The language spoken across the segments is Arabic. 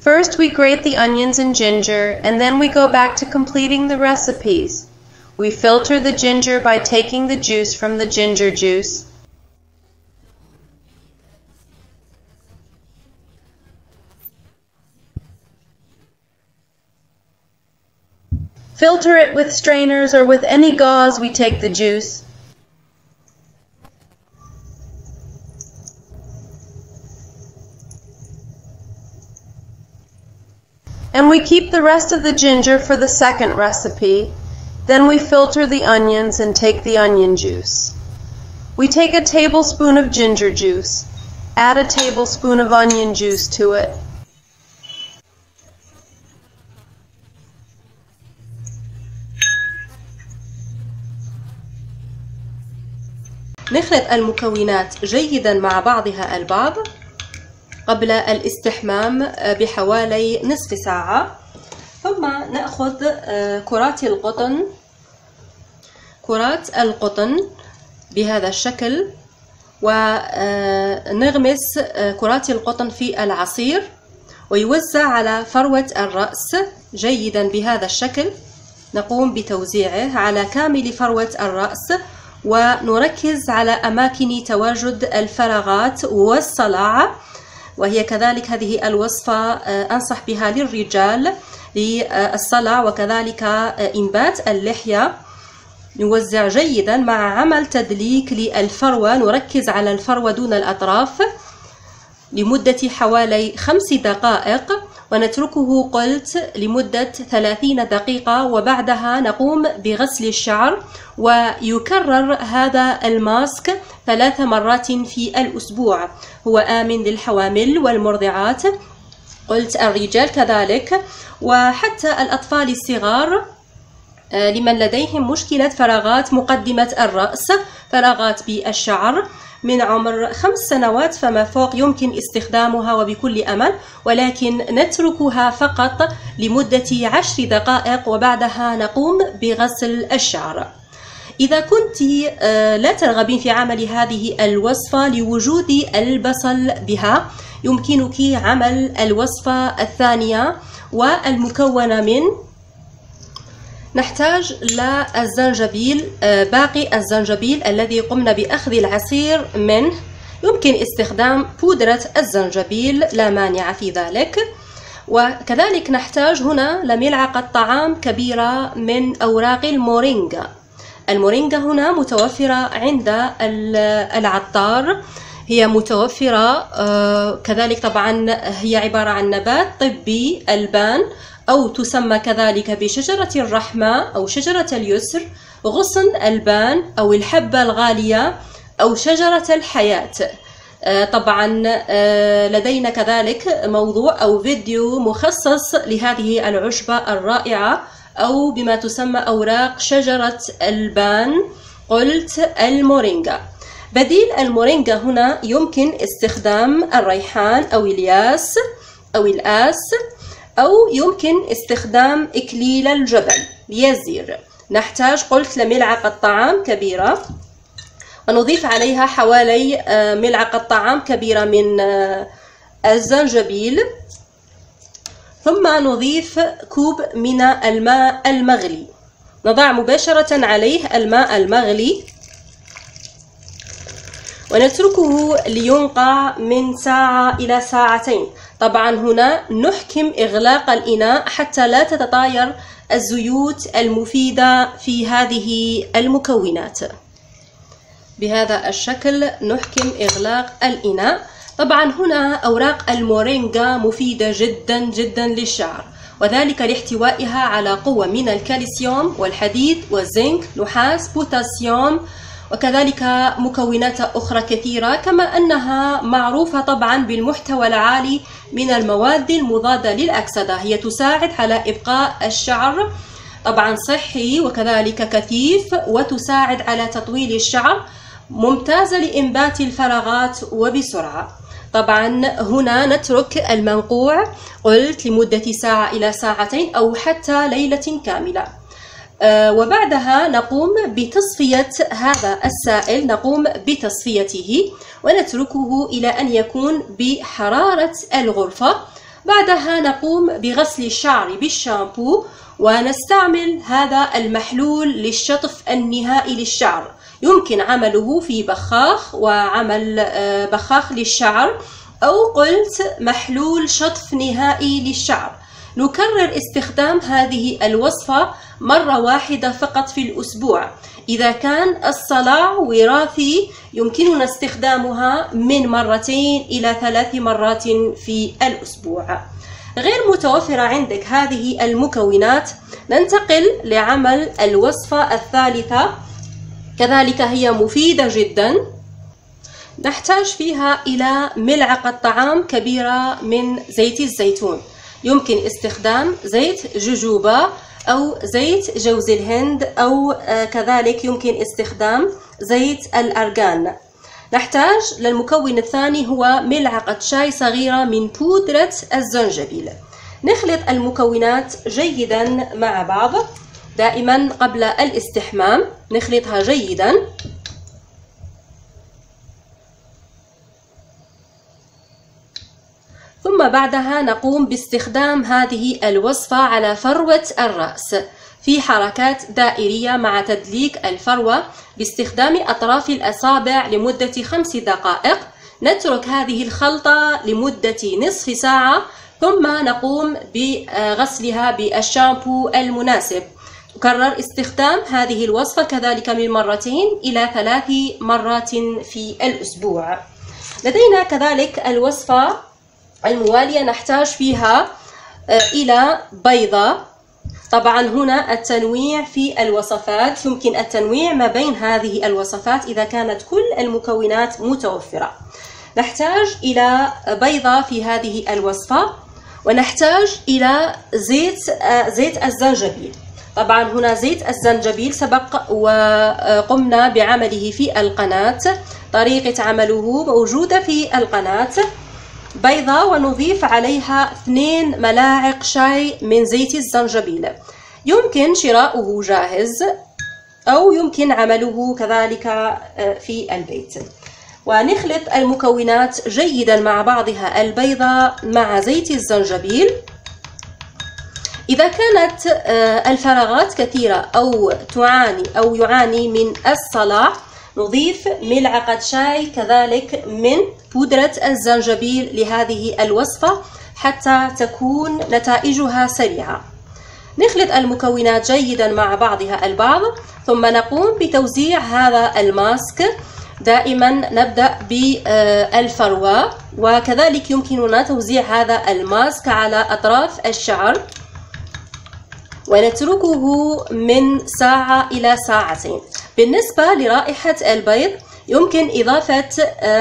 First, we grate the onions and ginger, and then we go back to completing the recipes. We filter the ginger by taking the juice from the ginger juice. Filter it with strainers or with any gauze we take the juice. And we keep the rest of the ginger for the second recipe. Then we filter the onions and take the onion juice. We take a tablespoon of ginger juice, add a tablespoon of onion juice to it. نخلط المكونات جيدا مع بعضها البعض قبل الاستحمام بحوالي نصف ساعة. ثم نأخذ كرات القطن بهذا الشكل ونغمس كرات القطن في العصير ويوزع على فروة الرأس جيدا بهذا الشكل. نقوم بتوزيعه على كامل فروة الرأس ونركز على أماكن تواجد الفراغات والصلاع، وهي كذلك هذه الوصفة أنصح بها للرجال للصلع وكذلك إنبات اللحية. نوزع جيدا مع عمل تدليك للفروة، نركز على الفروة دون الأطراف لمدة حوالي 5 دقائق ونتركه قلت لمدة 30 دقيقة، وبعدها نقوم بغسل الشعر. ويكرر هذا الماسك 3 مرات في الأسبوع، هو آمن للحوامل والمرضعات قلت الرجال كذلك، وحتى الأطفال الصغار لمن لديهم مشكلة فراغات مقدمة الرأس، فراغات بالشعر من عمر 5 سنوات فما فوق يمكن استخدامها وبكل أمل، ولكن نتركها فقط لمدة 10 دقائق وبعدها نقوم بغسل الشعر. إذا كنت لا ترغبين في عمل هذه الوصفة لوجود البصل بها، يمكنك عمل الوصفة الثانية والمكونة من نحتاج للزنجبيل، باقي الزنجبيل الذي قمنا بأخذ العصير منه. يمكن استخدام بودرة الزنجبيل لا مانع في ذلك. وكذلك نحتاج هنا لملعقة طعام كبيرة من أوراق المورينجا. المورينجا هنا متوفرة عند العطار، هي متوفرة كذلك. طبعا هي عبارة عن نبات طبي ألبان، أو تسمى كذلك بشجرة الرحمة أو شجرة اليسر، غصن ألبان أو الحبة الغالية أو شجرة الحياة. طبعا لدينا كذلك موضوع أو فيديو مخصص لهذه العشبة الرائعة، أو بما تسمى أوراق شجرة البان قلت المورينجا. بديل المورينجا هنا يمكن استخدام الريحان أو الياس أو الآس، أو يمكن استخدام إكليل الجبل يزير. نحتاج قلت لملعقة طعام كبيرة، ونضيف عليها حوالي ملعقة طعام كبيرة من الزنجبيل، ثم نضيف كوب من الماء المغلي. نضع مباشرة عليه الماء المغلي ونتركه لينقع من ساعة إلى 2 ساعات. طبعا هنا نحكم إغلاق الإناء حتى لا تتطاير الزيوت المفيدة في هذه المكونات. بهذا الشكل نحكم إغلاق الإناء. طبعا هنا أوراق المورينجا مفيدة جدا جدا للشعر، وذلك لاحتوائها على قوة من الكالسيوم والحديد والزنك، نحاس، بوتاسيوم، وكذلك مكونات أخرى كثيرة، كما أنها معروفة طبعا بالمحتوى العالي من المواد المضادة للأكسدة. هي تساعد على إبقاء الشعر طبعا صحي وكذلك كثيف، وتساعد على تطويل الشعر، ممتازة لإنبات الفراغات وبسرعة. طبعا هنا نترك المنقوع قلت لمدة ساعة إلى 2 ساعات أو حتى ليلة كاملة. وبعدها نقوم بتصفية هذا السائل، نقوم بتصفيته ونتركه إلى أن يكون بحرارة الغرفة. بعدها نقوم بغسل الشعر بالشامبو، ونستعمل هذا المحلول للشطف النهائي للشعر. يمكن عمله في بخاخ وعمل بخاخ للشعر، أو قلت محلول شطف نهائي للشعر. نكرر استخدام هذه الوصفة مرة واحدة فقط في الأسبوع. إذا كان الصلع وراثي يمكننا استخدامها من 2 إلى 3 مرات في الأسبوع. غير متوفرة عندك هذه المكونات، ننتقل لعمل الوصفة الثالثة، كذلك هي مفيدة جدا. نحتاج فيها إلى ملعقة طعام كبيرة من زيت الزيتون. يمكن استخدام زيت جوجوبا أو زيت جوز الهند، أو كذلك يمكن استخدام زيت الأرغان. نحتاج للمكون الثاني هو ملعقة شاي صغيرة من بودرة الزنجبيل. نخلط المكونات جيدا مع بعض دائما قبل الاستحمام، نخلطها جيدا. ثم بعدها نقوم باستخدام هذه الوصفة على فروة الرأس في حركات دائرية مع تدليك الفروة باستخدام أطراف الأصابع لمدة 5 دقائق. نترك هذه الخلطة لمدة نصف ساعة، ثم نقوم بغسلها بالشامبو المناسب. تكرر استخدام هذه الوصفة كذلك من 2 إلى 3 مرات في الأسبوع. لدينا كذلك الوصفة الموالية، نحتاج فيها إلى بيضة. طبعا هنا التنويع في الوصفات، يمكن التنويع ما بين هذه الوصفات إذا كانت كل المكونات متوفرة. نحتاج إلى بيضة في هذه الوصفة، ونحتاج إلى زيت الزنجبيل. طبعا هنا زيت الزنجبيل سبق وقمنا بعمله في القناة، طريقة عمله موجودة في القناة. بيضة ونضيف عليها 2 ملاعق شاي من زيت الزنجبيل. يمكن شراؤه جاهز أو يمكن عمله كذلك في البيت. ونخلط المكونات جيدا مع بعضها، البيضة مع زيت الزنجبيل. إذا كانت الفراغات كثيرة أو يعاني من الصلع، نضيف ملعقة شاي كذلك من بودرة الزنجبيل لهذه الوصفة حتى تكون نتائجها سريعة. نخلط المكونات جيدا مع بعضها البعض، ثم نقوم بتوزيع هذا الماسك. دائما نبدأ بالفروة، وكذلك يمكننا توزيع هذا الماسك على أطراف الشعر، ونتركه من ساعة إلى ساعتين. بالنسبة لرائحة البيض، يمكن إضافة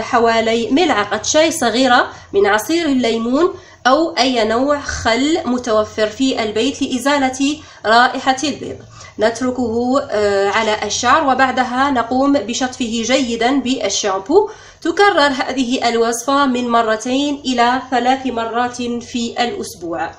حوالي ملعقة شاي صغيرة من عصير الليمون أو أي نوع خل متوفر في البيت لإزالة رائحة البيض. نتركه على الشعر، وبعدها نقوم بشطفه جيدا بالشامبو. تكرر هذه الوصفة من 2 إلى 3 مرات في الأسبوع.